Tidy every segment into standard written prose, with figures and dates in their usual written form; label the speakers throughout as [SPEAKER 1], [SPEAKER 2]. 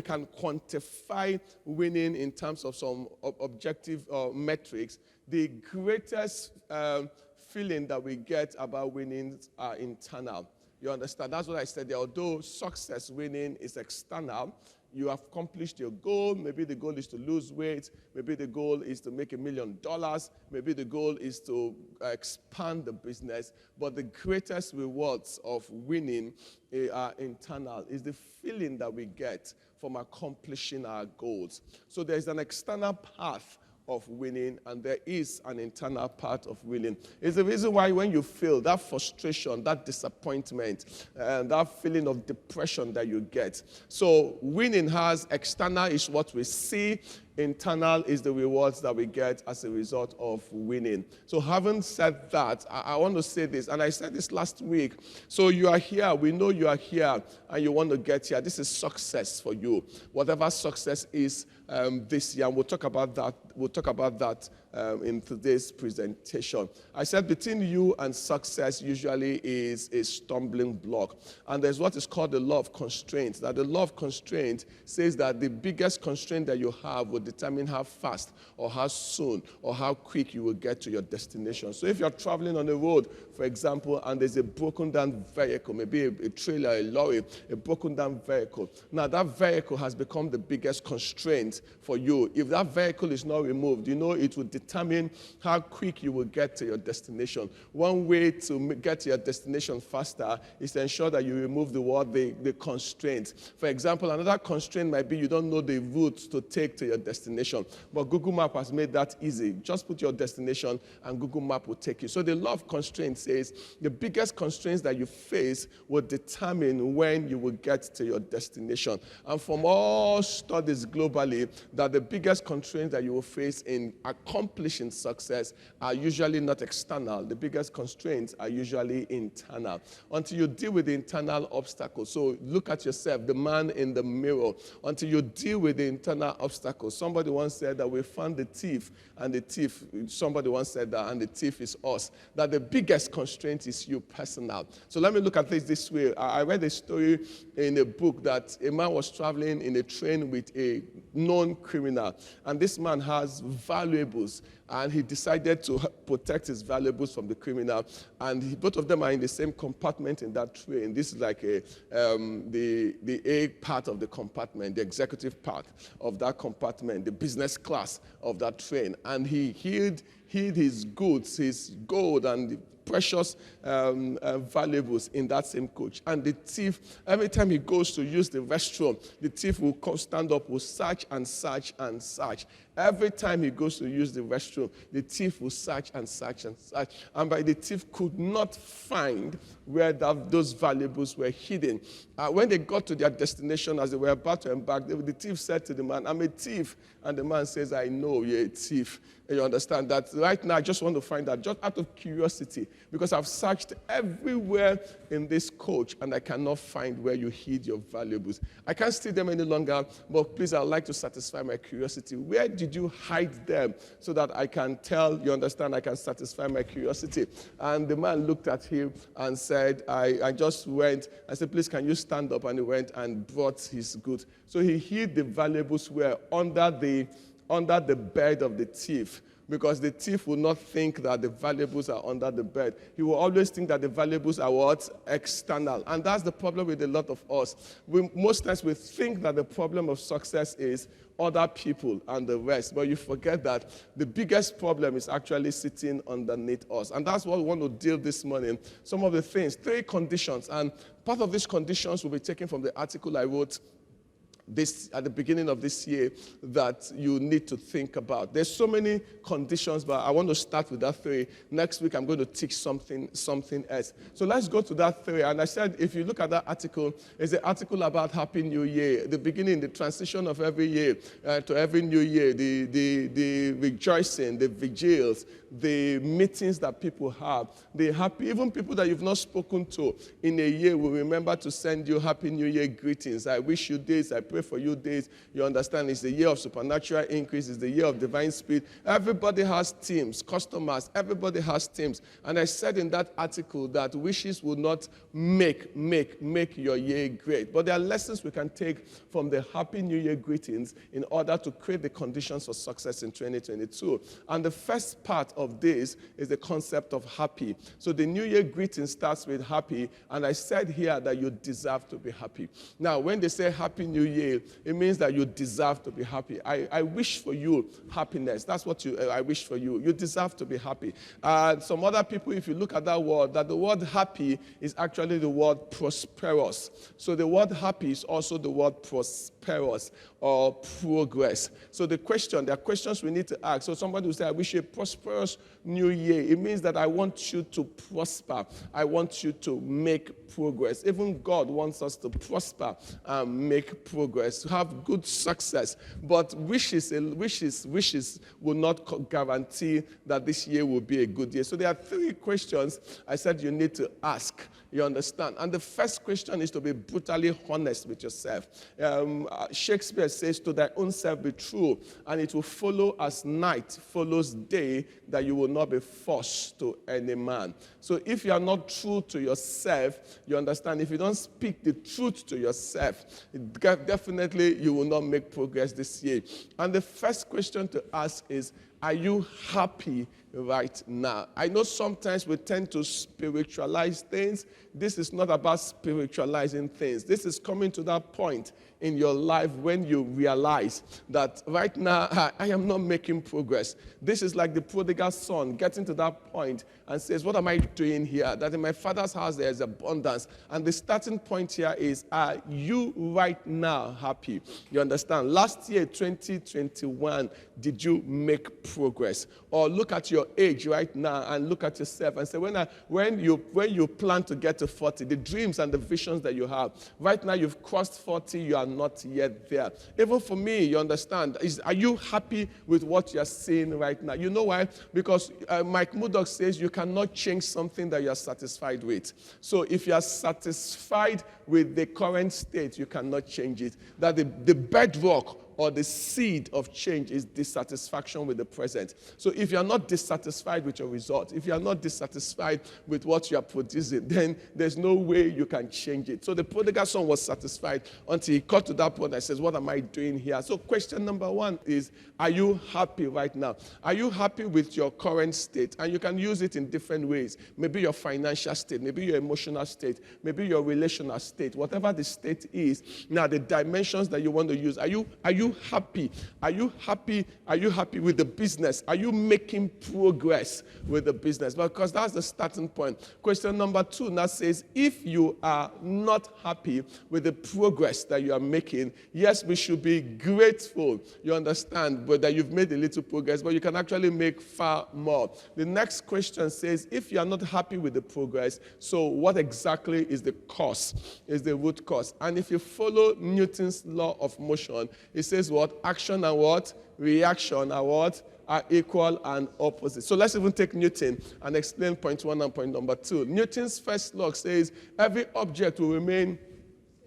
[SPEAKER 1] can quantify winning in terms of some objective metrics, the greatest feeling that we get about winning are internal. You understand? That's what I said there. Although success winning is external, you have accomplished your goal. Maybe the goal is to lose weight. Maybe the goal is to make $1 million. Maybe the goal is to expand the business. But the greatest rewards of winning are internal. Is the feeling that we get from accomplishing our goals. So there's an external path of winning, and there is an internal part of winning. It's the reason why when you feel that frustration, that disappointment, and that feeling of depression that you get. So winning has external is what we see. Internal is the rewards that we get as a result of winning. So having said that, I want to say this, and I said this last week. So you are here, we know you are here, and you want to get here. This is success for you. Whatever success is this year, and we'll talk about that. We'll talk about that in today's presentation. I said between you and success usually is a stumbling block. And there's what is called the law of constraint. That the law of constraint says that the biggest constraint that you have will determine how fast or how soon or how quick you will get to your destination. So if you're traveling on the road, for example, and there's a broken down vehicle, maybe a trailer, a lorry, a broken down vehicle. Now that vehicle has become the biggest constraint for you. If that vehicle is not removed, you know it will determine how quick you will get to your destination. One way to get to your destination faster is to ensure that you remove the constraint. For example, another constraint might be you don't know the route to take to your destination. But Google Map has made that easy. Just put your destination and Google Map will take you. So the law of constraint says the biggest constraints that you face will determine when you will get to your destination. And from all studies globally, that the biggest constraints that you will face in accomplishing success are usually not external. The biggest constraints are usually internal. Until you deal with the internal obstacles. So look at yourself, the man in the mirror. Until you deal with the internal obstacles. Somebody once said that we found the thief, and the thief, somebody once said that, and the thief is us. That the biggest constraint is you personal. So let me look at this way. I read a story in a book that a man was traveling in a train with a known criminal. And this man has valuables, and he decided to protect his valuables from the criminal. And both of them are in the same compartment in that train. This is like the A part of the compartment, the executive part of that compartment, the business class of that train. And he hid his goods, his gold and the precious valuables in that same coach. And the thief, every time he goes to use the restroom, the thief will stand up, will search and search and search. Every time he goes to use the restroom, the thief will search and search and search. And by the thief could not find where those valuables were hidden. When they got to their destination, as they were about to embark, the thief said to the man, "I'm a thief." And the man says, "I know you're a thief." And you understand that right now I just want to find out, just out of curiosity, because I've searched everywhere in this coach and I cannot find where you hid your valuables. I can't steal them any longer, but please, I'd like to satisfy my curiosity. Where did you hide them so that I can tell, you understand, I can satisfy my curiosity? And the man looked at him and said, I just went. I said, "Please, can you stand up?" And he went and brought his goods. So he hid the valuables were under the bed of the thief, because the thief will not think that the valuables are under the bed. He will always think that the valuables are what? External. And that's the problem with a lot of us. Most times we think that the problem of success is other people and the rest, but you forget that the biggest problem is actually sitting underneath us. And that's what we want to deal this morning. Some of the things, 3 conditions, and part of these conditions will be taken from the article I wrote at the beginning of this year that you need to think about. There's so many conditions, but I want to start with that 3. Next week, I'm going to teach something else. So let's go to that 3. And I said, if you look at that article, it's an article about Happy New Year. The beginning, the transition of every year to every new year, the rejoicing, the vigils, the meetings that people have, the happy, even people that you've not spoken to in a year will remember to send you Happy New Year greetings. I wish you this, I pray pray for you days. You understand? It's the year of supernatural increase. It's the year of divine speed. Everybody has teams, customers. Everybody has teams. And I said in that article that wishes will not make your year great. But there are lessons we can take from the Happy New Year greetings in order to create the conditions for success in 2022. And the first part of this is the concept of happy. So the New Year greeting starts with happy, and I said here that you deserve to be happy. Now, when they say Happy New Year, it means that you deserve to be happy. I wish for you happiness. That's what I wish for you. You deserve to be happy. Some other people, if you look at that word, that the word happy is actually the word prosperous. So the word happy is also the word prosperous or progress. So there are questions we need to ask. So somebody will say, I wish you a prosperous new year. It means that I want you to prosper. I want you to make progress. Even God wants us to prosper and make progress, to have good success. But wishes will not guarantee that this year will be a good year. So there are 3 questions I said you need to ask. You understand? And the first question is to be brutally honest with yourself. Shakespeare says, to thy own self be true, and it will follow as night follows day, that you will not be forced to any man. So if you are not true to yourself, you understand, if you don't speak the truth to yourself, definitely you will not make progress this year. And the first question to ask is, are you happy right now? I know sometimes we tend to spiritualize things. This is not about spiritualizing things. This is coming to that point in your life when you realize that right now I am not making progress. This is like the prodigal son getting to that point and says, what am I doing here? That in my father's house there is abundance. And the starting point here is, are you right now happy? You understand? Last year, 2021, did you make progress? Or look at your age right now and look at yourself and say, when you plan to get to 40, the dreams and the visions that you have, right now you've crossed 40, you are not yet there. Even for me, you understand, are you happy with what you're seeing right now? You know why? Because Mike Murdoch says you cannot change something that you're satisfied with. So if you're satisfied with the current state, you cannot change it. That the bedrock or the seed of change is dissatisfaction with the present. So if you're not dissatisfied with your result, if you're not dissatisfied with what you're producing, then there's no way you can change it. So the prodigal son was satisfied until he got to that point and says, what am I doing here? So question number 1 is, are you happy right now? Are you happy with your current state? And you can use it in different ways. Maybe your financial state, maybe your emotional state, maybe your relational state, whatever the state is. Now the dimensions that you want to use, are you happy? Are you happy? Are you happy with the business? Are you making progress with the business? Because that's the starting point. Question number 2 now says, if you are not happy with the progress that you are making, yes, we should be grateful, you understand, but that you've made a little progress, but you can actually make far more. The next question says, if you are not happy with the progress, so what exactly is the cause, is the root cause? And if you follow Newton's law of motion, it says what? Action and what? Reaction are what? Are equal and opposite. So let's even take Newton and explain point 1 and point number 2. Newton's first law says every object will remain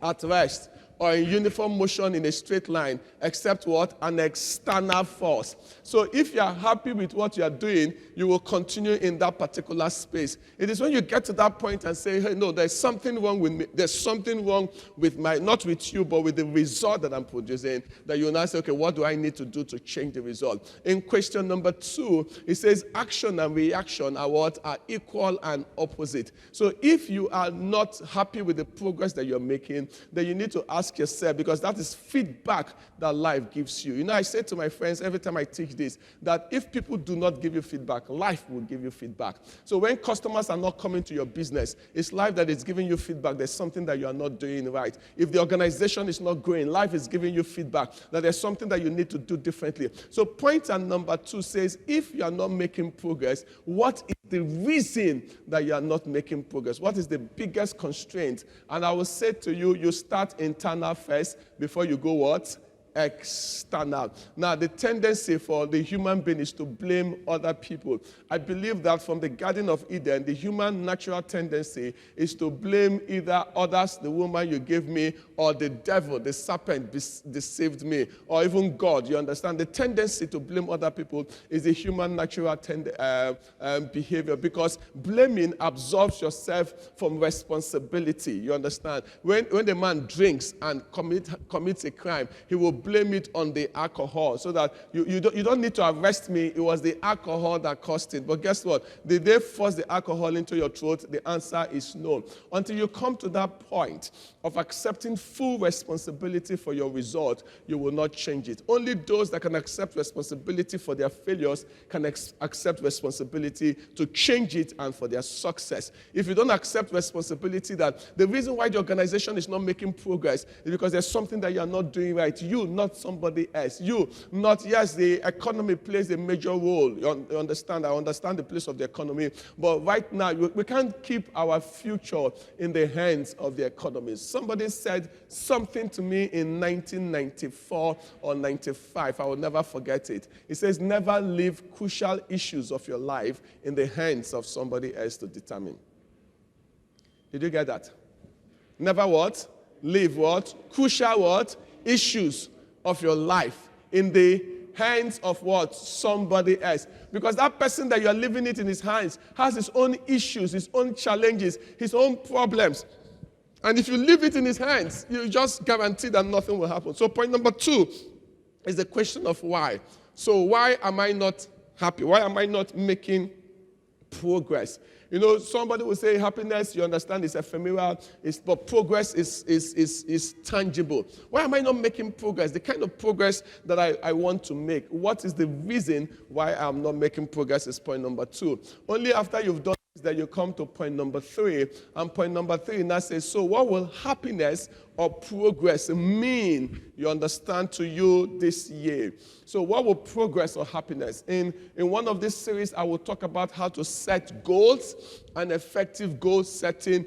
[SPEAKER 1] at rest or in uniform motion in a straight line, except what? An external force. So if you are happy with what you are doing, you will continue in that particular space. It is when you get to that point and say, hey, no, there's something wrong with me. There's something wrong with not with you, but with the result that I'm producing, that you will now say, okay, what do I need to do to change the result? In question number 2, it says action and reaction are what? Are equal and opposite. So if you are not happy with the progress that you're making, then you need to ask yourself, because that is feedback that life gives you. You know, I say to my friends every time I teach this, that if people do not give you feedback, life will give you feedback. So when customers are not coming to your business, it's life that is giving you feedback. There's something that you are not doing right. If the organization is not growing, life is giving you feedback that there's something that you need to do differently. So point number 2 says, if you are not making progress, what is the reason that you are not making progress? What is the biggest constraint? And I will say to you, you start internal first before you go what? external. Now, the tendency for the human being is to blame other people. I believe that from the Garden of Eden, the human natural tendency is to blame either others, the woman you gave me, or the devil, the serpent deceived me, or even God. You understand? The tendency to blame other people is the human natural behavior, because blaming absolves yourself from responsibility. You understand? When the man drinks and commits a crime, he will blame it on the alcohol, so that you don't need to arrest me. It was the alcohol that caused it. But guess what? Did they force the alcohol into your throat? The answer is no. Until you come to that point of accepting full responsibility for your result, you will not change it. Only those that can accept responsibility for their failures can accept responsibility to change it and for their success. If you don't accept responsibility that the reason why the organization is not making progress is because there's something that you're not doing right. You, not somebody else. You, not, yes, the economy plays a major role. You understand? I understand the place of the economy. But right now, we can't keep our future in the hands of the economy. Somebody said something to me in 1994 or 95. I will never forget it. He says, never leave crucial issues of your life in the hands of somebody else to determine. Did you get that? Never what? Leave what? Crucial what? Issues of your life in the hands of what? Somebody else. Because that person that you are leaving it in his hands has his own issues, his own challenges, his own problems. And if you leave it in his hands, you just guarantee that nothing will happen. So point number 2 is the question of why. So why am I not happy? Why am I not making progress? You know, somebody will say happiness, you understand, is ephemeral, but progress is tangible. Why am I not making progress? The kind of progress that I want to make. What is the reason why I'm not making progress is point number 2. Only after you've done this that you come to point number 3. And point number 3 now says, so what will happiness or progress mean, you understand, to you this year? So what will progress or happiness? In one of these series, I will talk about how to set goals and effective goal setting,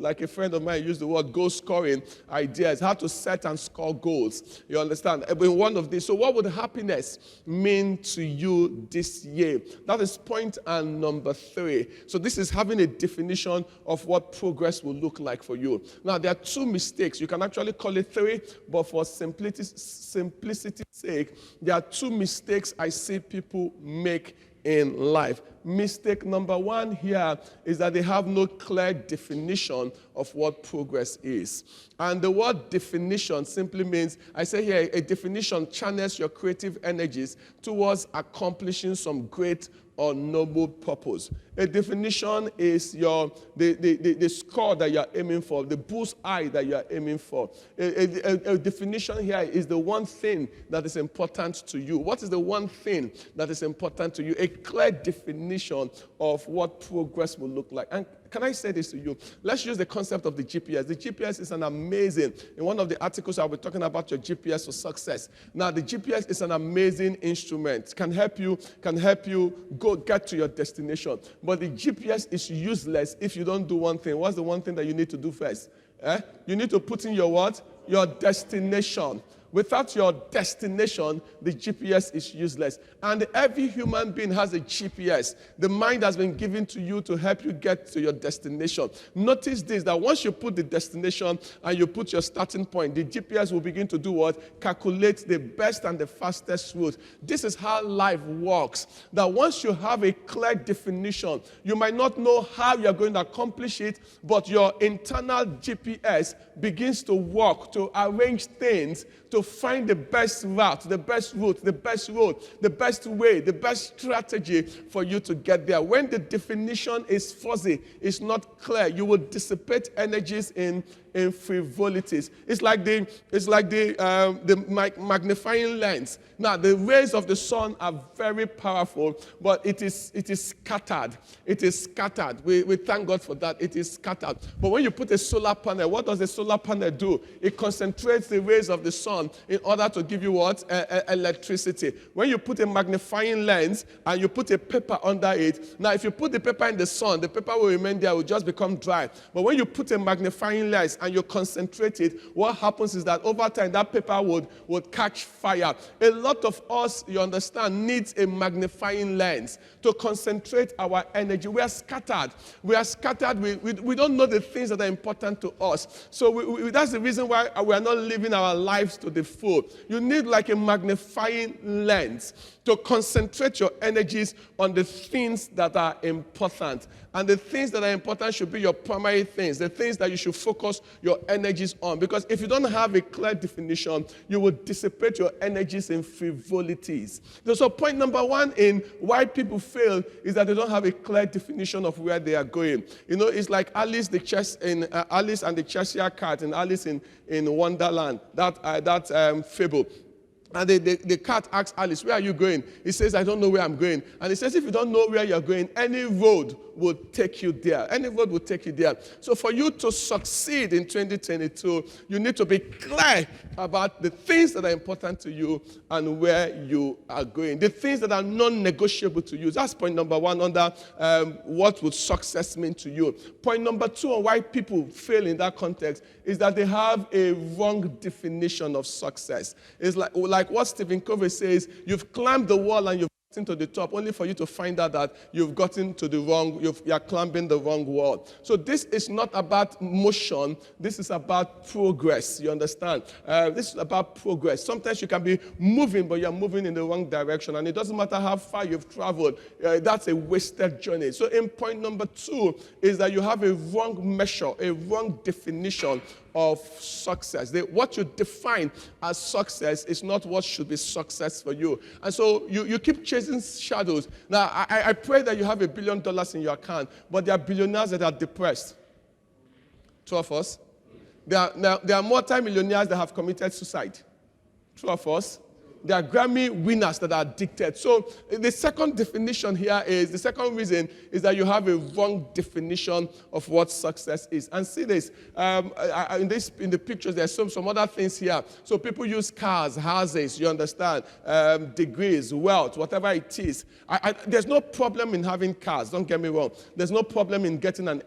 [SPEAKER 1] like a friend of mine used the word goal scoring ideas, how to set and score goals. You understand? In one of these, so what would happiness mean to you this year? That is point and number 3. So this is having a definition of what progress will look like for you. Now, there are 2 mistakes. You can actually call it 3, but for simplicity's sake, there are 2 mistakes I see people make in life. Mistake number 1 here is that they have no clear definition of what progress is. And the word definition simply means, I say here, a definition channels your creative energies towards accomplishing some great or noble purpose. A definition is the score that you're aiming for, the bull's eye that you're aiming for. A definition here is the one thing that is important to you. What is the one thing that is important to you? A clear definition of what progress will look like. And can I say this to you? Let's use the concept of the GPS. The GPS is an amazing, in one of the articles I'll be talking about your GPS for success. Now, the GPS is an amazing instrument. Can help you get to your destination. But the GPS is useless if you don't do one thing. What's the one thing that you need to do first? You need to put in your what? Your destination. Without your destination, the GPS is useless. And every human being has a GPS. The mind has been given to you to help you get to your destination. Notice this, that once you put the destination and you put your starting point, the GPS will begin to do what? Calculate the best and the fastest route. This is how life works. That once you have a clear definition, you might not know how you're going to accomplish it, but your internal GPS begins to work, to arrange things, to find the best route, the best route, the best road, the best way, the best strategy for you to get there. When the definition is fuzzy, it's not clear, you will dissipate energies in frivolities. It's like the magnifying lens. Now, the rays of the sun are very powerful, but it is scattered. It is scattered. We thank God for that. It is scattered. But when you put a solar panel, what does a solar panel do? It concentrates the rays of the sun in order to give you what? Electricity. When you put a magnifying lens and you put a paper under it, now if you put the paper in the sun, the paper will remain there, it will just become dry. But when you put a magnifying lens and you concentrate it, what happens is that over time, that paper would catch fire. A lot of us, you understand, needs a magnifying lens to concentrate our energy. We are scattered. We are scattered. We don't know the things that are important to us. So that's the reason why we are not living our lives to the full. You need like a magnifying lens to concentrate your energies on the things that are important. And the things that are important should be your primary things, the things that you should focus your energies on. Because if you don't have a clear definition, you will dissipate your energies in frivolities. So point number one in why people fail is that they don't have a clear definition of where they are going. You know, it's like Alice and the Cheshire Cat and Alice in Wonderland, that fable. And the cat asks Alice, where are you going? He says, I don't know where I'm going. And he says, if you don't know where you're going, any road will take you there. Any road will take you there. So for you to succeed in 2022, you need to be clear about the things that are important to you and where you are going. The things that are non-negotiable to you. That's point number one under what would success mean to you. Point number two on why people fail in that context is that they have a wrong definition of success. It's like what Stephen Covey says, you've climbed the wall and you've gotten to the top, only for you to find out that you've gotten to you're climbing the wrong wall. So this is not about motion. This is about progress. You understand? This is about progress. Sometimes you can be moving, but you're moving in the wrong direction, and it doesn't matter how far you've traveled. That's a wasted journey. So in point number two is that you have a wrong measure, a wrong definition of success. What you define as success is not what should be success for you. And so you keep chasing shadows. Now, I pray that you have $1 billion in your account, but there are billionaires that are depressed. True of us. There are multi-millionaires that have committed suicide. True of us. There are Grammy winners that are addicted. So the second definition here the second reason is that you have a wrong definition of what success is. And see this, in the pictures, there's some other things here. So people use cars, houses, you understand, degrees, wealth, whatever it is. There's no problem in having cars, don't get me wrong. There's no problem in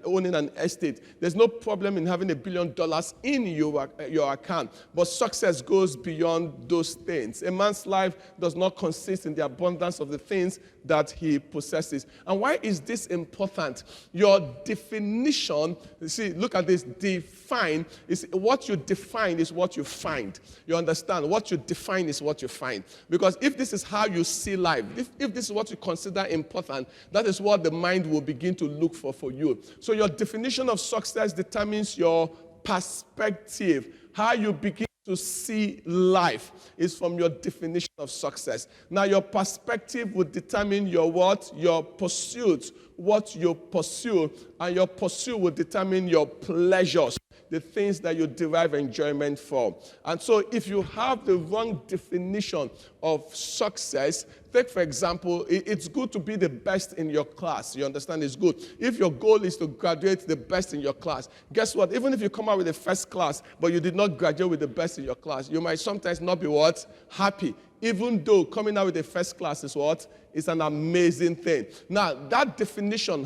[SPEAKER 1] owning an estate. There's no problem in having $1 billion in your account. But success goes beyond those things. A man's life does not consist in the abundance of the things that he possesses. And why is this important? Your definition, see, look at this, define, is what you define is what you find. You understand? What you define is what you find. Because if this is how you see life, if this is what you consider important, that is what the mind will begin to look for you. So your definition of success determines your perspective, how you begin to see life is from your definition of success. Now, your perspective will determine your what? Your pursuit, what you pursue, and your pursuit will determine your pleasures, the things that you derive enjoyment from. And so if you have the wrong definition of success, take for example, it's good to be the best in your class. You understand? It's good. If your goal is to graduate the best in your class, guess what? Even if you come out with the first class, but you did not graduate with the best in your class, you might sometimes not be what? Happy. Even though coming out with the first class is what? It's an amazing thing. Now, that definition,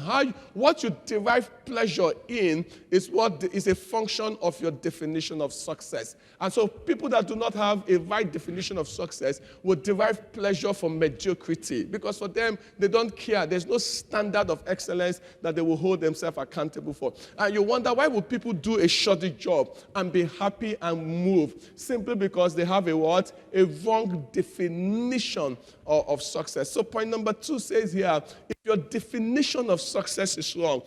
[SPEAKER 1] what you derive pleasure in is what is a function of your definition of success. And so people that do not have a right definition of success will derive pleasure from mediocrity, because for them, they don't care. There's no standard of excellence that they will hold themselves accountable for. And you wonder, why would people do a shoddy job and be happy and move? Simply because they have a what? A wrong definition of success. So point number 2 says here, if your definition of success is wrong,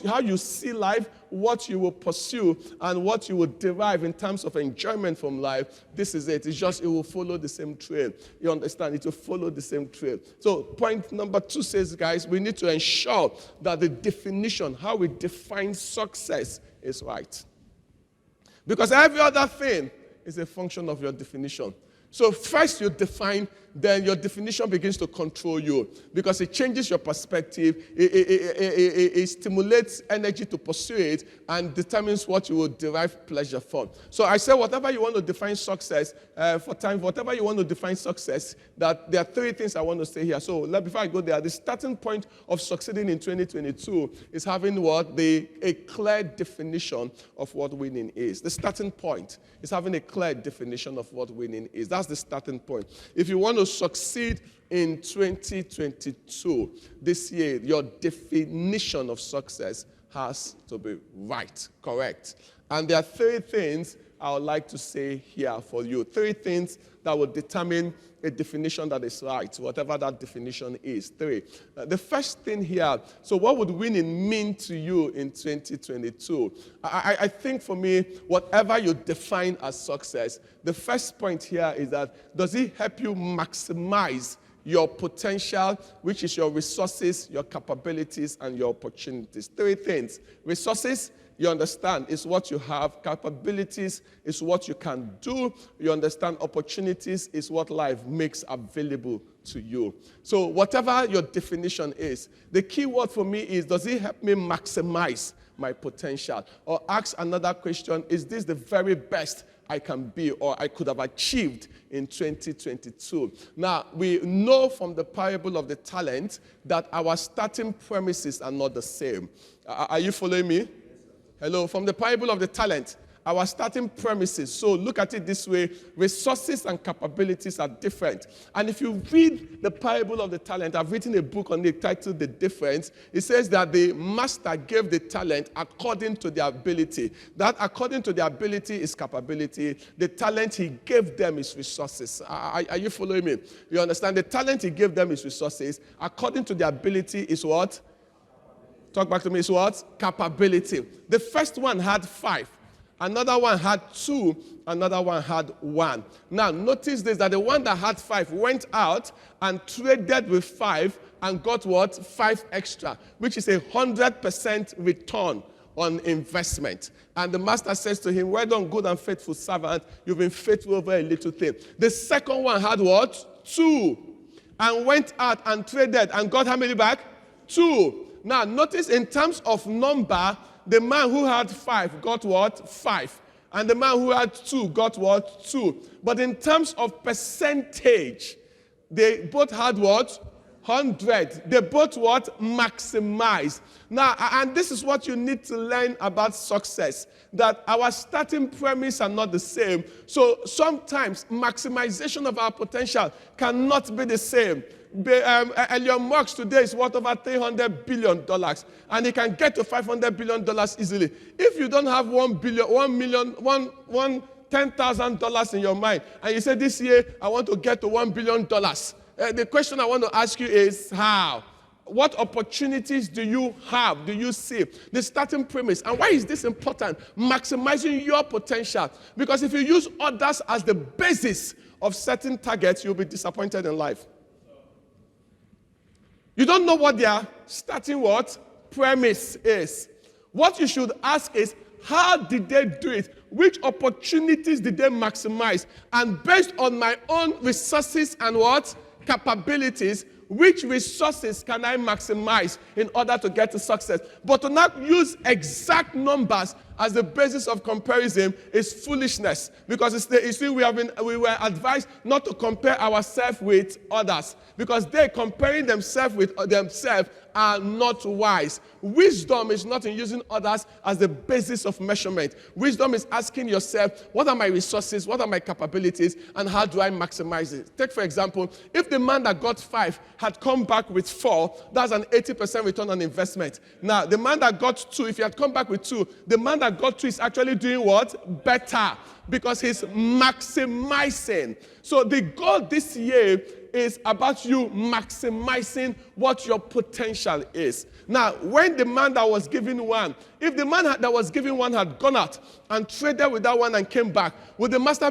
[SPEAKER 1] how you see life, what you will pursue, and what you will derive in terms of enjoyment from life, this is it. It's just, it will follow the same trail. You understand? It will follow the same trail. So point number 2 says, guys, we need to ensure that the definition, how we define success, is right. Because every other thing is a function of your definition. So first you define, then your definition begins to control you because it changes your perspective. It stimulates energy to pursue it and determines what you will derive pleasure from. So I say whatever you want to define success, whatever you want to define success, that there are three things I want to say here. So before I go there, the starting point of succeeding in 2022 is having what? A clear definition of what winning is. The starting point is having a clear definition of what winning is. That's the starting point. If you want to succeed in 2022, this year, your definition of success has to be right, correct. And there are three things I would like to say here for you. Three things that will determine a definition that is right, whatever that definition is. Three. The first thing here, so what would winning mean to you in 2022? I think for me, whatever you define as success, the first point here is that does it help you maximize your potential, which is your resources, your capabilities, and your opportunities? Three things. Resources, you understand, is what you have. Capabilities is what you can do. You understand, opportunities is what life makes available to you. So whatever your definition is, the key word for me is, does it help me maximize my potential? Or ask another question, is this the very best I can be or I could have achieved in 2022? Now, we know from the parable of the talent that our starting premises are not the same. Are you following me? Hello, from the parable of the talent, our starting premises. So look at it this way, resources and capabilities are different. And if you read the parable of the talent, I've written a book on it titled The Difference. It says that the master gave the talent according to their ability. That according to their ability is capability. The talent he gave them is resources. Are you following me? You understand? The talent he gave them is resources. According to their ability is what? Talk back to me, is what? Capability. The first one had 5. Another one had 2. Another one had 1. Now, notice this, that the one that had 5 went out and traded with 5 and got what? 5 extra, which is 100% return on investment. And the master says to him, well done, good and faithful servant. You've been faithful over a little thing. The second one had what? 2. And went out and traded and got how many back? 2. Now, notice in terms of number, the man who had 5 got what? 5. And the man who had 2 got what? 2. But in terms of percentage, they both had what? 100. They both what? Maximize. Now, and this is what you need to learn about success, that our starting premise are not the same. So sometimes maximization of our potential cannot be the same. Elon Musk today is worth over $300 billion, and he can get to $500 billion easily. If you don't have $10,000 in your mind, and you say this year I want to get to $1 billion, the question I want to ask you is how? What opportunities do you have? Do you see? The starting premise. And why is this important? Maximizing your potential. Because if you use others as the basis of certain targets, you'll be disappointed in life. You don't know what their starting what? Premise is. What you should ask is, how did they do it? Which opportunities did they maximize? And based on my own resources and what? Capabilities, which resources can I maximize in order to get to success? But to not use exact numbers as the basis of comparison is foolishness. Because you see, we were advised not to compare ourselves with others. Because they comparing themselves with themselves are not wise. Wisdom is not in using others as the basis of measurement. Wisdom is asking yourself, what are my resources, what are my capabilities, and how do I maximize it? Take, for example, if the man that got 5 had come back with 4, that's an 80% return on investment. Now, the man that got 2, if he had come back with 2, the man that got 2 is actually doing what? Better. Because he's maximizing. So the goal this year is about you maximizing what your potential is. Now, when the man that was given 1, if the man that was given 1 had gone out and traded with that 1 and came back, would the master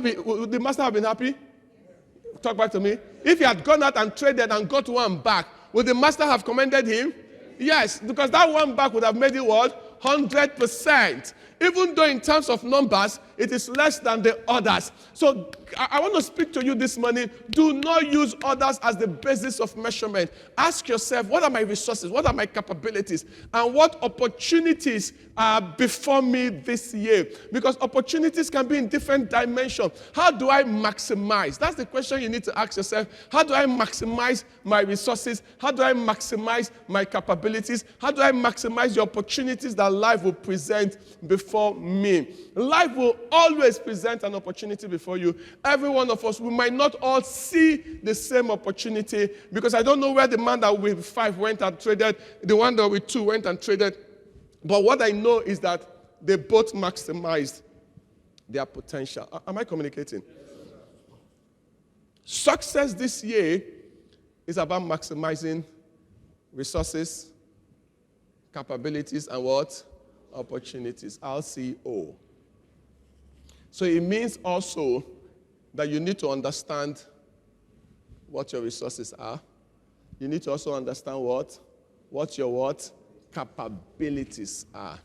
[SPEAKER 1] have been happy? Talk back to me. If he had gone out and traded and got 1 back, would the master have commended him? Yes, because that 1 back would have made it what? 100%. Even though in terms of numbers, it is less than the others. So I want to speak to you this morning. Do not use others as the basis of measurement. Ask yourself, what are my resources? What are my capabilities? And what opportunities are before me this year? Because opportunities can be in different dimensions. How do I maximize? That's the question you need to ask yourself. How do I maximize my resources? How do I maximize my capabilities? How do I maximize the opportunities that life will present before me? Life will always present an opportunity before you. Every one of us, we might not all see the same opportunity, because I don't know where the man that with 5 went and traded, the one that with 2 went and traded. But what I know is that they both maximized their potential. Am I communicating? Success this year is about maximizing resources, capabilities, and what? Opportunities. RCO. So it means also that you need to understand what your resources are. You need to also understand what your capabilities are.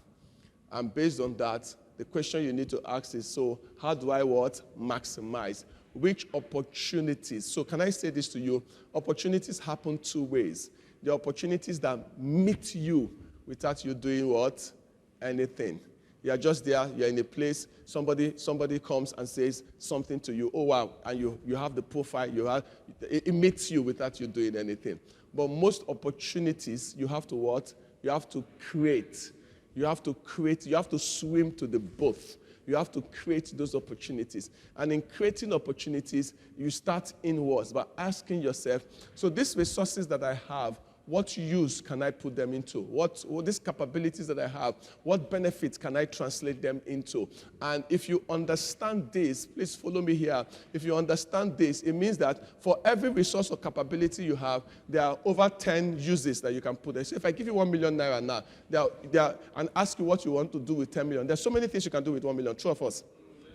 [SPEAKER 1] And based on that, the question you need to ask is, so how do I maximize? Which opportunities? So can I say this to you? Opportunities happen 2 ways. The opportunities that meet you without you doing anything. You are just there, you're in a place, somebody comes and says something to you, oh wow, and you have the profile, it meets you without you doing anything. But most opportunities, you have to You have to create. You have to swim to the boat. You have to create those opportunities. And in creating opportunities, you start inwards by asking yourself, so these resources that I have, what use can I put them into? What these capabilities that I have, what benefits can I translate them into? And if you understand this, please follow me here. If you understand this, it means that for every resource or capability you have, there are over 10 uses that you can put there. So if I give you 1 million naira now, and ask you what you want to do with 10 million, there's so many things you can do with 1 million. True of us?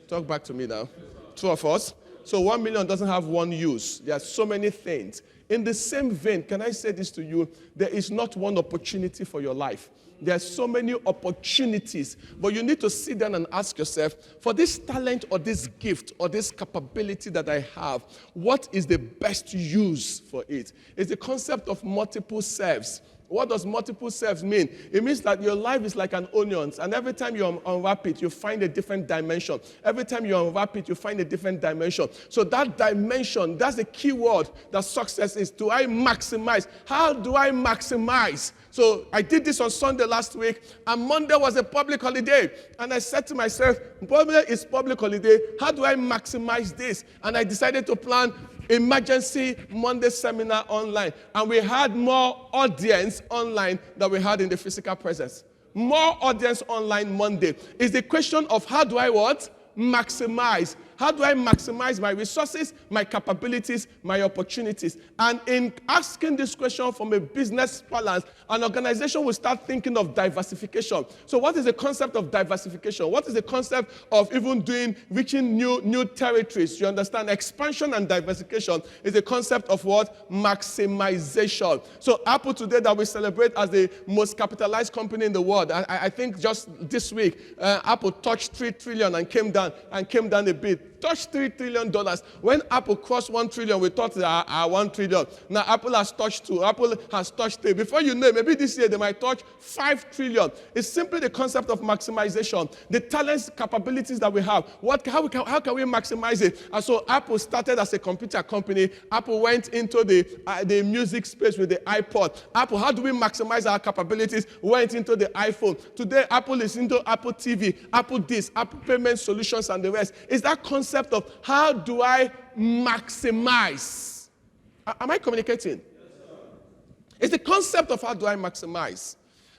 [SPEAKER 1] Talk back to me now. True of us? So 1 million doesn't have one use. There are so many things. In the same vein, can I say this to you? There is not one opportunity for your life. There are so many opportunities, but you need to sit down and ask yourself, for this talent or this gift or this capability that I have, what is the best use for it? It's the concept of multiple selves. What does multiple selves mean? It means that your life is like an onion, and every time you unwrap it, you find a different dimension. Every time you unwrap it, you find a different dimension. So that dimension, that's the key word that success is. Do I maximize? How do I maximize? So I did this on Sunday last week, and Monday was a public holiday. And I said to myself, Monday is public holiday. How do I maximize this? And I decided to plan emergency Monday seminar online. And we had more audience online than we had in the physical presence. More audience online Monday. It's the question of how do I maximize? How do I maximize my resources, my capabilities, my opportunities? And in asking this question from a business balance, an organization will start thinking of diversification. So what is the concept of diversification? What is the concept of even reaching new territories? You understand? Expansion and diversification is the concept of maximization. So Apple today that we celebrate as the most capitalized company in the world, I think just this week, Apple touched 3 trillion and came down a bit. Touched $3 trillion. When Apple crossed 1 trillion, we thought they are 1 trillion. Now Apple has touched 2. Apple has touched 3. Before you know, maybe this year they might touch 5 trillion. It's simply the concept of maximization. The talents, capabilities that we have. How can we maximize it? And so Apple started as a computer company. Apple went into the music space with the iPod. Apple, how do we maximize our capabilities? Went into the iPhone. Today, Apple is into Apple TV, Apple this, Apple Payment Solutions, and the rest. Is that concept of how do I maximize? Am I communicating? It's the concept of how do I maximize.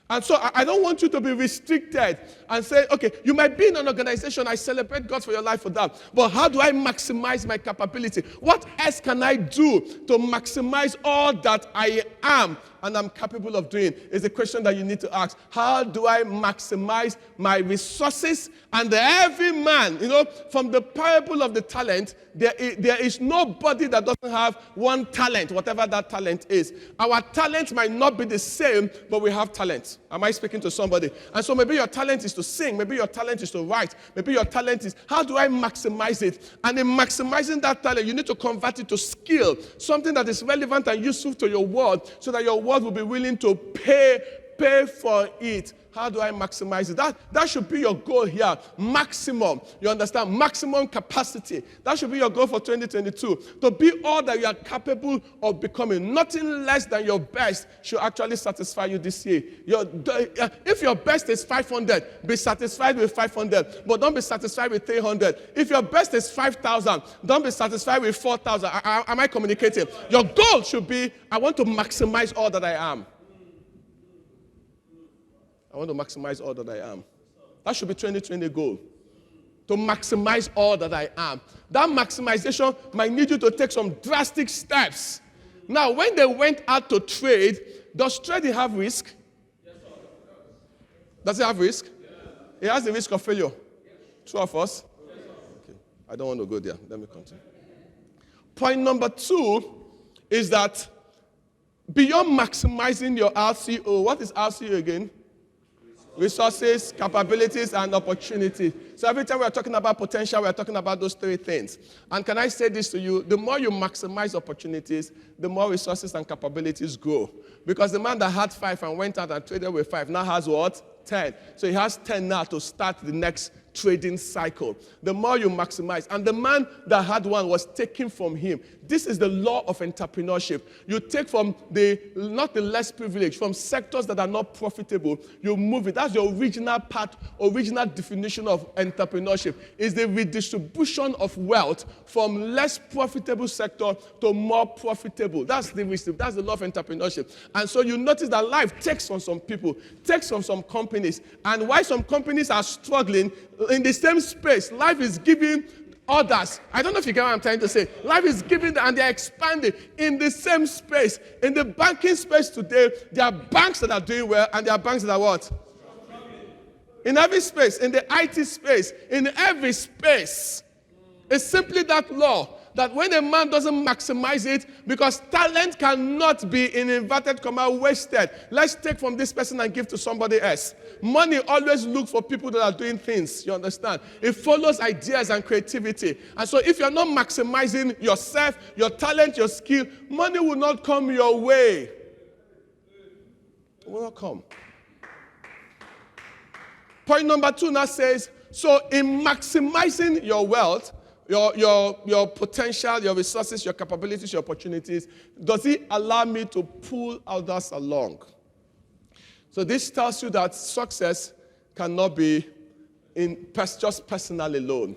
[SPEAKER 1] And so I don't want you to be restricted and say, okay, you might be in an organization, I celebrate God for your life for that, but how do I maximize my capability? What else can I do to maximize all that I am? and I'm capable of doing is the question that you need to ask. How do I maximize my resources? And every man, from the parable of the talent, there is nobody that doesn't have one talent, whatever that talent is. Our talent might not be the same, but we have talent. Am I speaking to somebody? And so maybe your talent is to sing. Maybe your talent is to write. Maybe your talent is, how do I maximize it? And in maximizing that talent, you need to convert it to skill, something that is relevant and useful to your world, so that your world will be willing to pay for it. How do I maximize it? That should be your goal here. Maximum. You understand? Maximum capacity. That should be your goal for 2022. To be all that you are capable of becoming. Nothing less than your best should actually satisfy you this year. If your best is 500, be satisfied with 500. But don't be satisfied with 300. If your best is 5,000, don't be satisfied with 4,000. Am I communicating? Your goal should be, I want to maximize all that I am. I want to maximize all that I am. That should be 2020 goal. To maximize all that I am. That maximization might need you to take some drastic steps. Now, when they went out to trade, does trading have risk? Does it have risk? It has the risk of failure. True of us? Okay. I don't want to go there. Let me continue. Point number 2 is that beyond maximizing your RCO, what is RCO again? Resources, capabilities, and opportunities. So every time we're talking about potential, we're talking about those 3 things. And can I say this to you? The more you maximize opportunities, the more resources and capabilities grow. Because the man that had 5 and went out and traded with 5 now has what? 10. So he has 10 now to start the next trading cycle. The more you maximize. And the man that had 1 was taken from him. This is the law of entrepreneurship. You take from not the less privileged, from sectors that are not profitable, you move it. That's your original definition of entrepreneurship, is the redistribution of wealth from less profitable sector to more profitable. That's the law of entrepreneurship. And so you notice that life takes from some people, takes from some companies. And why some companies are struggling, in the same space, life is giving others. I don't know if you get what I'm trying to say. Life is giving and they're expanding in the same space. In the banking space today, there are banks that are doing well and there are banks that are what? In every space, in the IT space, in every space. It's simply that law that when a man doesn't maximize it, because talent cannot be, in inverted comma, wasted. Let's take from this person and give to somebody else. Money always looks for people that are doing things, you understand? It follows ideas and creativity. And so if you're not maximizing yourself, your talent, your skill, money will not come your way. It will not come. Point number 2 now says, so in maximizing your wealth, your potential, your resources, your capabilities, your opportunities, does it allow me to pull others along? So this tells you that success cannot be just personal alone.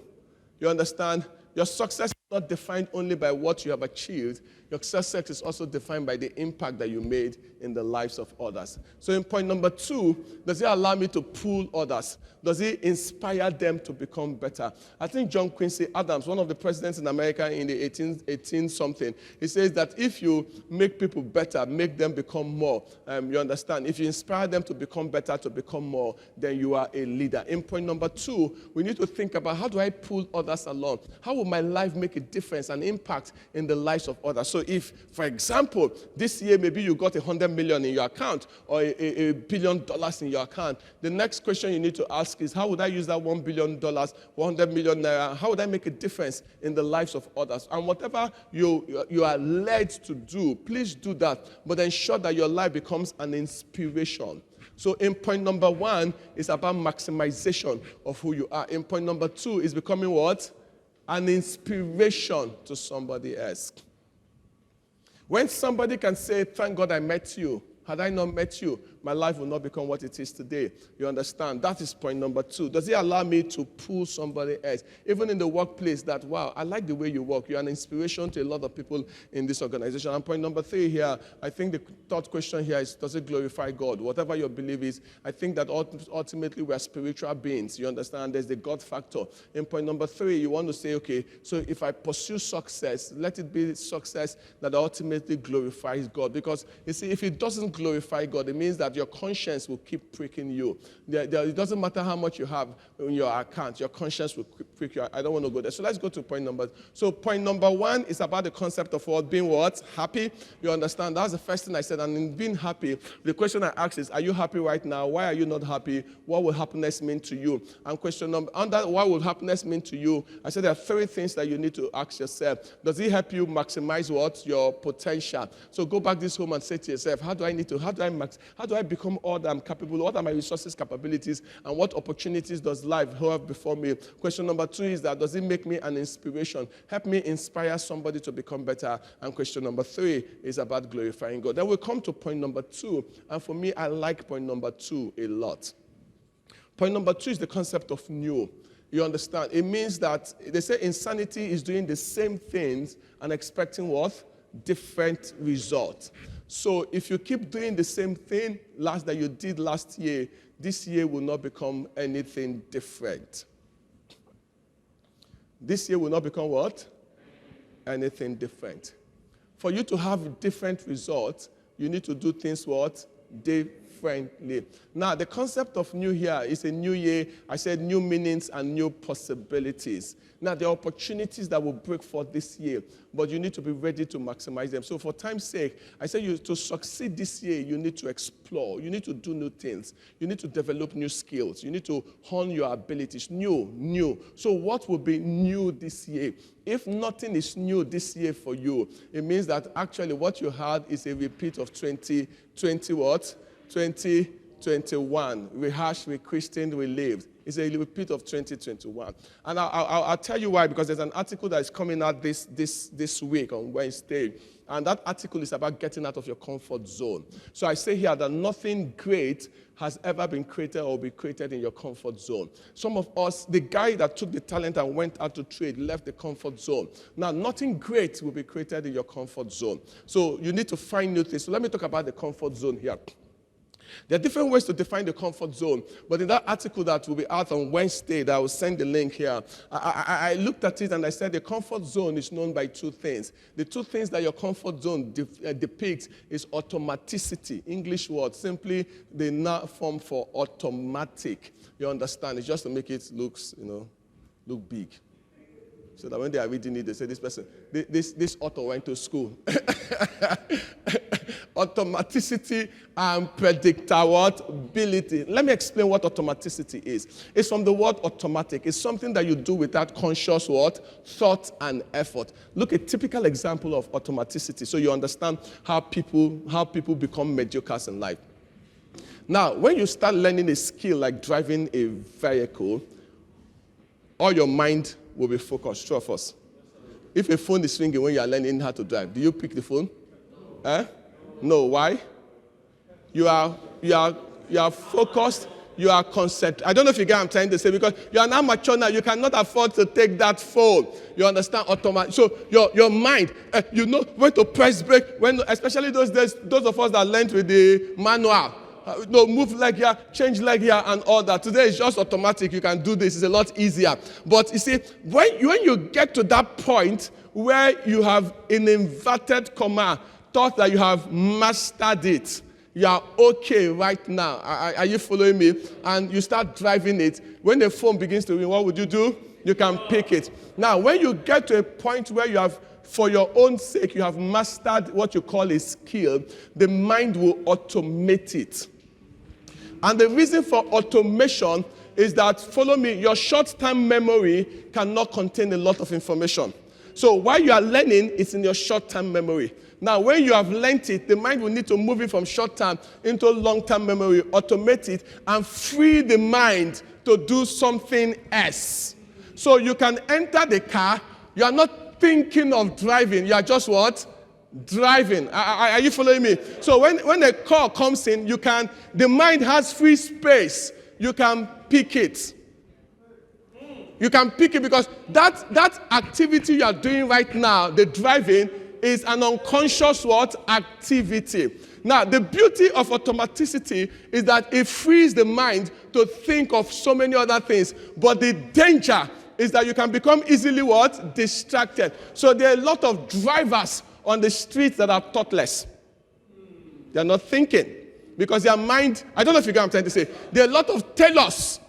[SPEAKER 1] You understand? Your success is not defined only by what you have achieved. Your success is also defined by the impact that you made in the lives of others. So in point number 2, does it allow me to pull others? Does it inspire them to become better? I think John Quincy Adams, one of the presidents in America in the 18-something, he says that if you make people better, make them become more, you understand? If you inspire them to become better, to become more, then you are a leader. In point number 2, we need to think about, how do I pull others along? How will my life make a difference and impact in the lives of others? So if, for example, this year maybe you got $100 million in your account or $1 billion in your account, the next question you need to ask is, how would I use that $1 billion, 100 million naira? How would I make a difference in the lives of others? And whatever you are led to do, please do that, but ensure that your life becomes an inspiration. So in point number 1 is about maximization of who you are. In point number 2 is becoming what? An inspiration to somebody else. When somebody can say, thank God I met you, had I not met you, my life will not become what it is today. You understand? That is point number 2. Does it allow me to pull somebody else? Even in the workplace, that, wow, I like the way you work. You're an inspiration to a lot of people in this organization. And point number 3 here, I think the third question here is, does it glorify God? Whatever your belief is, I think that ultimately we are spiritual beings. You understand? There's the God factor. In point number 3, you want to say, okay, so if I pursue success, let it be success that ultimately glorifies God. Because, you see, if it doesn't glorify God, it means that your conscience will keep pricking you. It doesn't matter how much you have in your account, your conscience will prick you. I don't want to go there. So let's go to point number. So point number 1 is about the concept of what? Being what? Happy. You understand? That's the first thing I said. And in being happy, the question I asked is, are you happy right now? Why are you not happy? What will happiness mean to you? And question number, under what will happiness mean to you? I said there are 3 things that you need to ask yourself. Does it help you maximize what? Your potential. So go back this home and say to yourself, how do I become all that I'm capable? What are my resources, capabilities, and what opportunities does life have before me? Question number 2 is that, does it make me an inspiration? Help me inspire somebody to become better. And question number 3 is about glorifying God. Then we'll come to point number 2. And for me, I like point number 2 a lot. Point number 2 is the concept of new. You understand? It means that they say insanity is doing the same things and expecting what? Different results. So if you keep doing the same thing that you did last year, this year will not become anything different. This year will not become what? Anything different. For you to have different results, you need to do things what? Differently. Now, the concept of new here is a new year. I said new meanings and new possibilities. Now, there are opportunities that will break forth this year, but you need to be ready to maximize them. So for time's sake, I say to succeed this year, you need to explore. You need to do new things. You need to develop new skills. You need to hone your abilities. New. So what will be new this year? If nothing is new this year for you, it means that actually what you had is a repeat of 2020 what? 2021. Rehashed, rechristened, relived. It's a repeat of 2021. And I'll tell you why, because there's an article that is coming out this week on Wednesday. And that article is about getting out of your comfort zone. So I say here that nothing great has ever been created or will be created in your comfort zone. Some of us, the guy that took the talent and went out to trade, left the comfort zone. Now, nothing great will be created in your comfort zone. So you need to find new things. So let me talk about the comfort zone here. There are different ways to define the comfort zone, but in that article that will be out on Wednesday, that I will send the link here, I looked at it and I said the comfort zone is known by 2 things. The 2 things that your comfort zone depicts is automaticity, English word, simply the noun form for automatic. You understand? It's just to make it look big. So that when they are reading it, they say, this author went to school. Automaticity and predictability. Let me explain what automaticity is. It's from the word automatic. It's something that you do without conscious what? Thought and effort. Look, a typical example of automaticity, so you understand how people become mediocres in life. Now, when you start learning a skill like driving a vehicle, all your mind will be focused. True of us. If a phone is ringing when you are learning how to drive, do you pick the phone? No. Why? You are focused. You are concentrated. I don't know if you get what I'm trying to say, because you are now mature now. You cannot afford to take that phone. You understand? Automatic. So your mind, you know when to press brake. When, especially those days, those of us that learned with the manual. Move leg here, change leg here, and all that. Today it's just automatic. You can do this. It's a lot easier. But you see, when you get to that point where you have, in inverted comma, thought that you have mastered it, you are okay right now. Are you following me? And you start driving it. When the phone begins to ring, what would you do? You can pick it. Now, when you get to a point where you have, for your own sake, you have mastered what you call a skill, the mind will automate it. And the reason for automation is that, follow me, your short-term memory cannot contain a lot of information. So while you are learning, it's in your short-term memory. Now, when you have learnt it, the mind will need to move it from short-term into long-term memory, automate it, and free the mind to do something else. So you can enter the car, you are not thinking of driving, you are just what? Driving. Are you following me? So when a call comes in, the mind has free space. You can pick it. You can pick it because that activity you are doing right now, the driving, is an unconscious what? Activity. Now, the beauty of automaticity is that it frees the mind to think of so many other things. But the danger is that you can become easily what? Distracted. So there are a lot of drivers on the streets that are thoughtless. They are not thinking because their mind, I don't know if you get what I'm trying to say. There are a lot of tailors.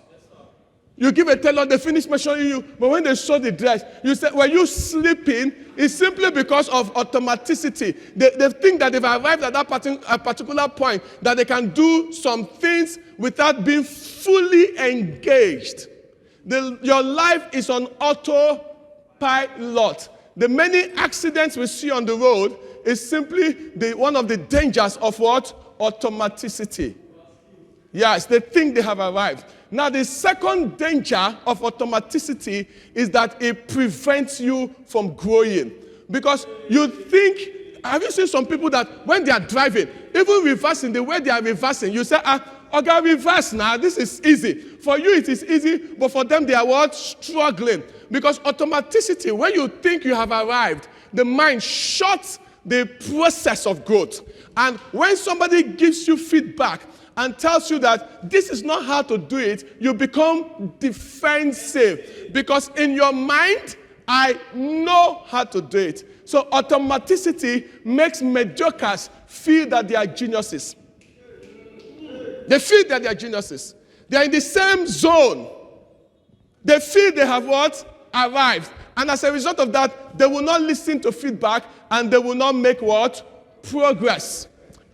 [SPEAKER 1] You give a tailor, they finish measuring you, but when they sew the dress, you say, were you sleeping? It's simply because of automaticity. They think that they've arrived at that particular point, that they can do some things without being fully engaged. Your life is on autopilot. The many accidents we see on the road is simply one of the dangers of what? Automaticity. Yes, they think they have arrived. Now, the second danger of automaticity is that it prevents you from growing. Because you think, have you seen some people that when they are driving, even reversing, the way they are reversing, you say, okay, reverse now, this is easy. For you, it is easy, but for them, they are what? Struggling. Because automaticity, when you think you have arrived, the mind shuts the process of growth. And when somebody gives you feedback and tells you that this is not how to do it, you become defensive. Because in your mind, I know how to do it. So automaticity makes mediocres feel that they are geniuses. They feel that they are geniuses. They are in the same zone. They feel they have what? Arrived. And as a result of that, they will not listen to feedback and they will not make what? Progress.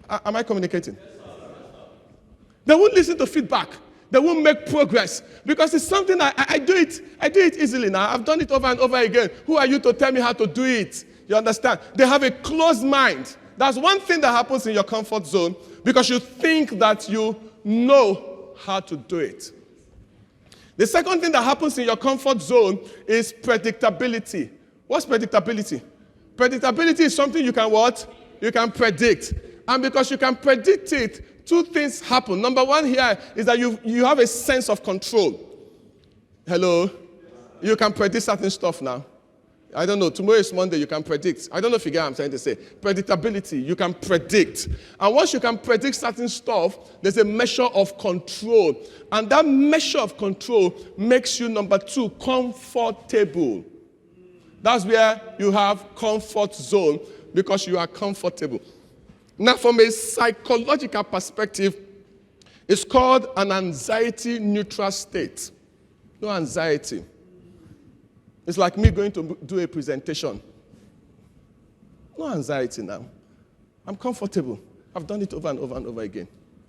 [SPEAKER 1] Am I communicating? They won't listen to feedback. They won't make progress because it's something I do it easily now. I've done it over and over again. Who are you to tell me how to do it? You understand? They have a closed mind. That's one thing that happens in your comfort zone because you think that you know how to do it. The second thing that happens in your comfort zone is predictability. What's predictability? Predictability is something you can what? You can predict. And because you can predict it, two things happen. Number one here is that you have a sense of control. Hello? You can predict certain stuff now. I don't know. Tomorrow is Monday. You can predict. I don't know if you get what I'm trying to say. Predictability. You can predict. And once you can predict certain stuff, there's a measure of control. And that measure of control makes you, number two, comfortable. That's where you have comfort zone because you are comfortable. Now, from a psychological perspective, it's called an anxiety-neutral state. No anxiety. It's like me going to do a presentation. No anxiety now. I'm comfortable. I've done it over and over and over again.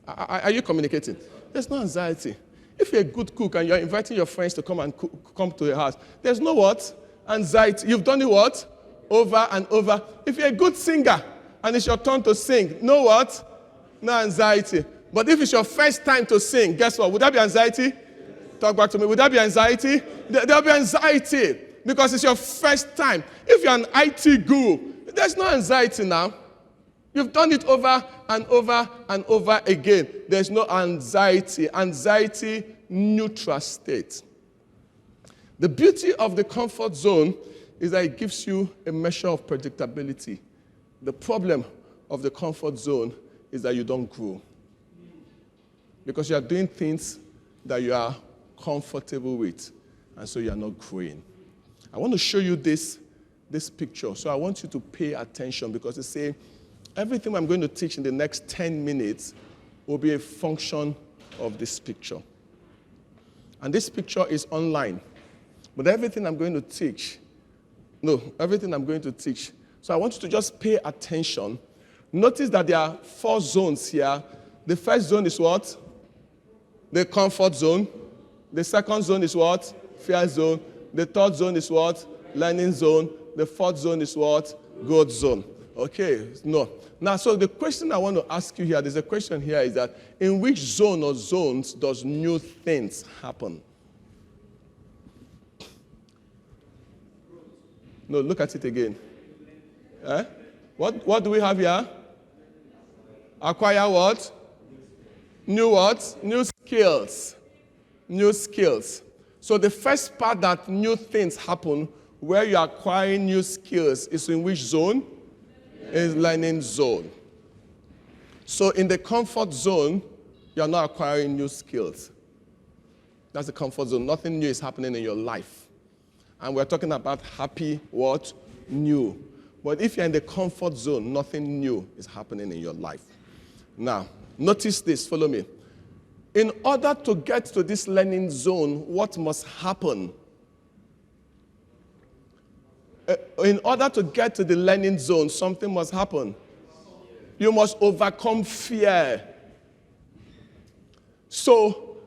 [SPEAKER 1] Are you communicating? There's no anxiety. If you're a good cook and you're inviting your friends to come and come to your house, there's no what? Anxiety. You've done it what? Over and over. If you're a good singer and it's your turn to sing, no what? No anxiety. But if it's your first time to sing, guess what? Would that be anxiety? Talk back to me. Would that be anxiety? There'll be anxiety because it's your first time. If you're an IT guru, there's no anxiety now. You've done it over and over and over again. There's no anxiety. Anxiety, neutral state. The beauty of the comfort zone is that it gives you a measure of predictability. The problem of the comfort zone is that you don't grow. Because you are doing things that you are comfortable with, and so you are not growing. I want to show you this picture. So I want you to pay attention because they say everything I'm going to teach in the next 10 minutes will be a function of this picture. And this picture is online. But everything I'm going to teach, so I want you to just pay attention. Notice that there are 4 zones here. The first zone is what? The comfort zone. The second zone is what? Fear zone. The third zone is what? Learning zone. The fourth zone is what? Growth zone. Okay, no. Now, so the question I want to ask you here, there's a question here, is that in which zone or zones does new things happen? No, look at it again. What do we have here? Acquire what? New what? New skills. New skills. So the first part that new things happen, where you're acquiring new skills, is in which zone? Is learning zone. So in the comfort zone, you're not acquiring new skills. That's the comfort zone. Nothing new is happening in your life. And we're talking about happy what? New. But if you're in the comfort zone, nothing new is happening in your life. Now, notice this. Follow me. In order to get to this learning zone, what must happen? In order to get to the learning zone, something must happen. You must overcome fear. So,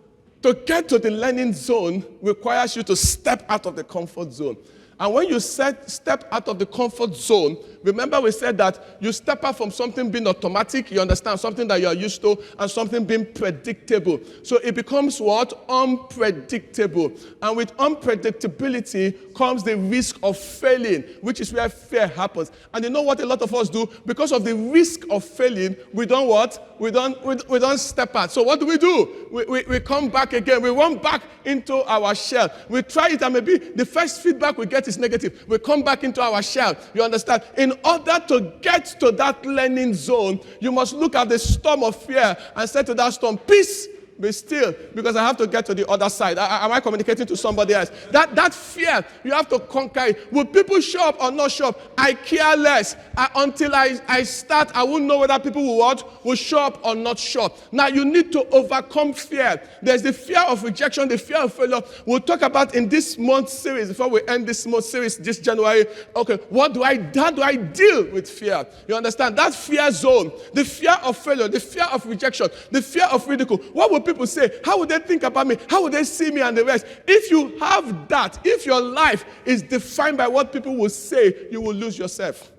[SPEAKER 1] to get to the learning zone requires you to step out of the comfort zone. And when you step out of the comfort zone, remember we said that you step out from something being automatic, you understand, something that you are used to, and something being predictable. So it becomes what? Unpredictable. And with unpredictability comes the risk of failing, which is where fear happens. And you know what a lot of us do? Because of the risk of failing, we don't what? We don't step out. So what do? We come back again. We run back into our shell. We try it, and maybe the first feedback we get is negative. We come back into our shell. You understand? In order to get to that learning zone, you must look at the storm of fear and say to that storm, peace, be still, because I have to get to the other side. Am I communicating to somebody else? That fear, you have to conquer it. Will people show up or not show up? I care less. Until I start, I won't know whether people will show up or not show up. Now, you need to overcome fear. There's the fear of rejection, the fear of failure. We'll talk about in this month's series, before we end this month's series this January. Okay, how do I deal with fear? You understand? That fear zone, the fear of failure, the fear of rejection, the fear of ridicule. What will people say? How would they think about me? How would they see me and the rest? If you have that, if your life is defined by what people will say, you will lose yourself.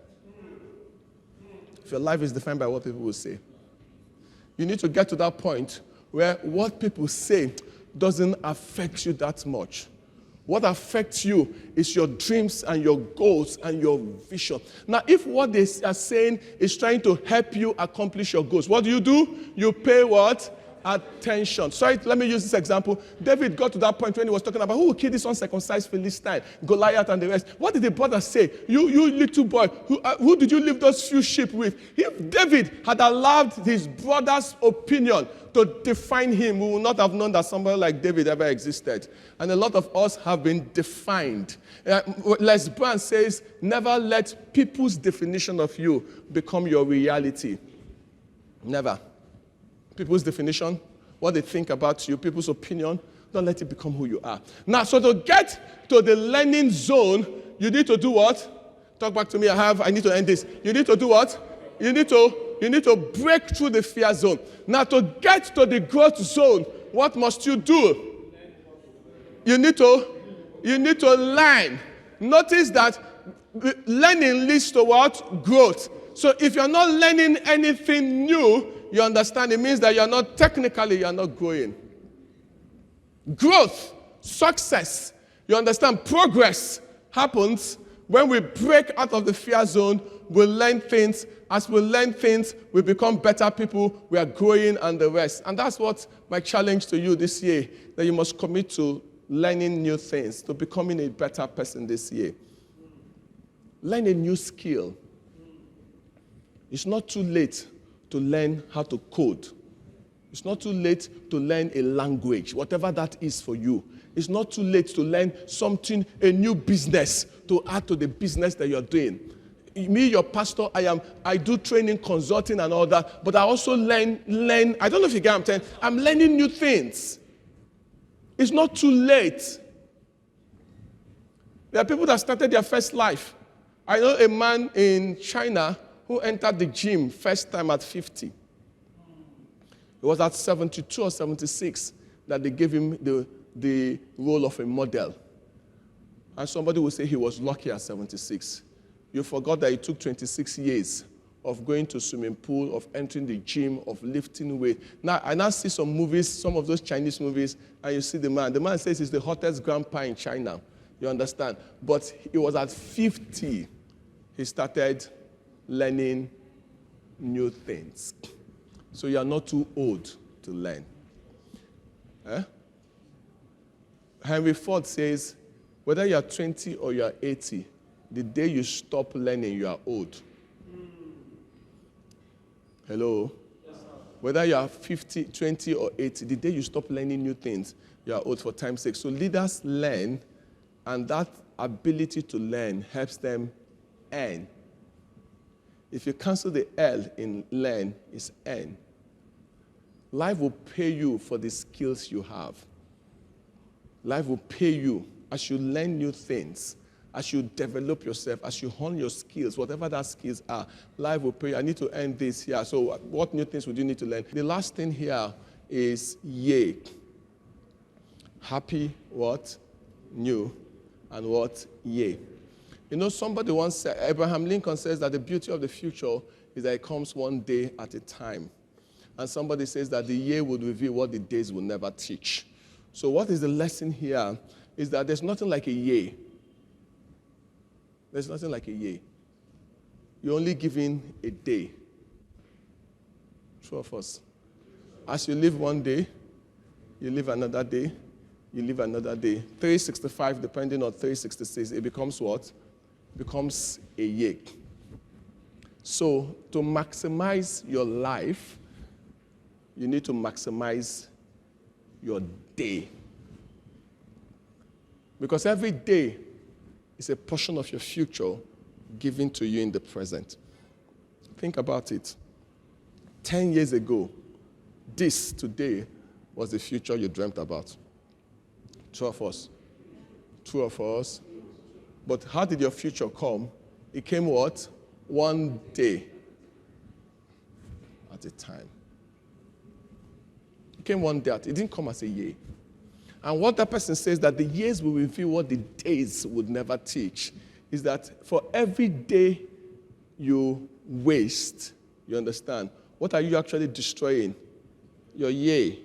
[SPEAKER 1] If your life is defined by what people will say, you need to get to that point where what people say doesn't affect you that much. What affects you is your dreams and your goals and your vision. Now, if what they are saying is trying to help you accomplish your goals, what do? You pay what? Attention. Sorry, let me use this example. David got to that point when he was talking about who will kill this uncircumcised Philistine, Goliath and the rest. What did the brother say? You little boy, who did you leave those few sheep with? If David had allowed his brother's opinion to define him, we would not have known that somebody like David ever existed. And a lot of us have been defined. Les Brown says, never let people's definition of you become your reality. Never. People's definition, what they think about you, people's opinion, don't let it become who you are. Now, so to get to the learning zone, you need to do what? Talk back to me, I need to end this. You need to do what? You need to break through the fear zone. Now, to get to the growth zone, what must you do? You need to learn. Notice that learning leads to what? Growth. So if you're not learning anything new, you understand, it means that you're not growing. Growth, success, you understand, progress happens when we break out of the fear zone, we learn things. As we learn things, we become better people, we are growing and the rest. And that's what my challenge to you this year, that you must commit to learning new things, to becoming a better person this year. Learn a new skill. It's not too late to learn how to code. It's not too late to learn a language, whatever that is for you. It's not too late to learn something, a new business, to add to the business that you're doing. Me, your pastor, I do training, consulting and all that, but I also learn, I don't know if you get what I'm saying, I'm learning new things. It's not too late. There are people that started their first life. I know a man in China who entered the gym first time at 50. It was at 72 or 76 that they gave him the role of a model. And somebody will say he was lucky at 76. You forgot that it took 26 years of going to swimming pool, of entering the gym, of lifting weight. Now, I now see some movies, some of those Chinese movies, and you see the man. The man says he's the hottest grandpa in China. You understand? But it was at 50 he started learning new things. So you are not too old to learn. Henry Ford says, whether you are 20 or you are 80, the day you stop learning, you are old. Hello? Yes, whether you are 50, 20, or 80, the day you stop learning new things, you are old for time's sake. So leaders learn, and that ability to learn helps them earn. If you cancel the L in learn, it's earn. Life will pay you for the skills you have. Life will pay you as you learn new things, as you develop yourself, as you hone your skills, whatever that skills are, life will pay you. I need to earn this here. So what new things would you need to learn? The last thing here is yay. Happy, what? New. And what? Yay. You know, somebody once said, Abraham Lincoln says that the beauty of the future is that it comes one day at a time. And somebody says that the year would reveal what the days will never teach. So what is the lesson here is that there's nothing like a year. There's nothing like a year. You're only given a day. True of us. As you live one day, you live another day, you live another day. 365, depending on 366, it becomes what? It becomes a year. So to maximize your life, you need to maximize your day. Because every day is a portion of your future given to you in the present. Think about it. 10 years ago, this today was the future you dreamt about. True of us. True of us. But how did your future come? It came what? One day at a time. It came one day. It didn't come as a year. And what that person says that the years will reveal what the days would never teach is that for every day you waste, you understand, what are you actually destroying? Your year.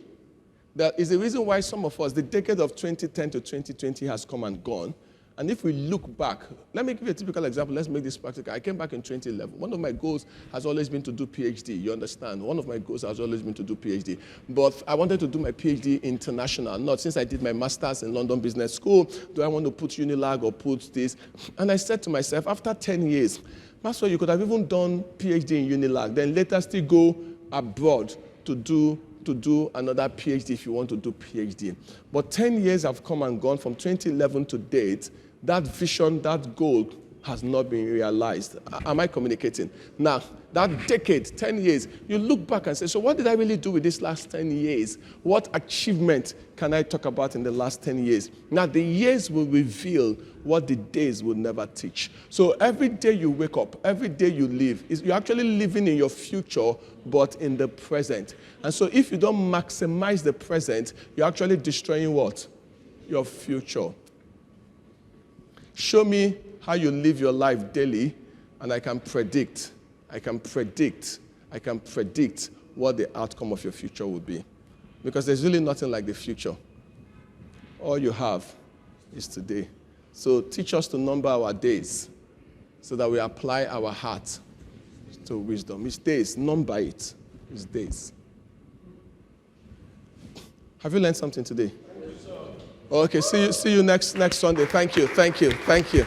[SPEAKER 1] That is the reason why some of us, the decade of 2010 to 2020 has come and gone. And if we look back, let me give you a typical example. Let's make this practical. I came back in 2011. One of my goals has always been to do PhD. You understand? One of my goals has always been to do PhD. But I wanted to do my PhD international. Not since I did my master's in London Business School, do I want to put Unilag or put this? And I said to myself, after 10 years, Maxwell, you could have even done PhD in Unilag, then later still go abroad to do another PhD if you want to do PhD. But 10 years have come and gone from 2011 to date. That vision, that goal has not been realized. Am I communicating? Now, that decade, 10 years, you look back and say, so what did I really do with these last 10 years? What achievement can I talk about in the last 10 years? Now, the years will reveal what the days will never teach. So every day you wake up, every day you live, you're actually living in your future, but in the present. And so if you don't maximize the present, you're actually destroying what? Your future. Show me how you live your life daily, and I can predict what the outcome of your future will be. Because there's really nothing like the future. All you have is today. So teach us to number our days so that we apply our heart to wisdom. It's days. Number it. It's days. Have you learned something today? Okay, see you next Sunday. Thank you.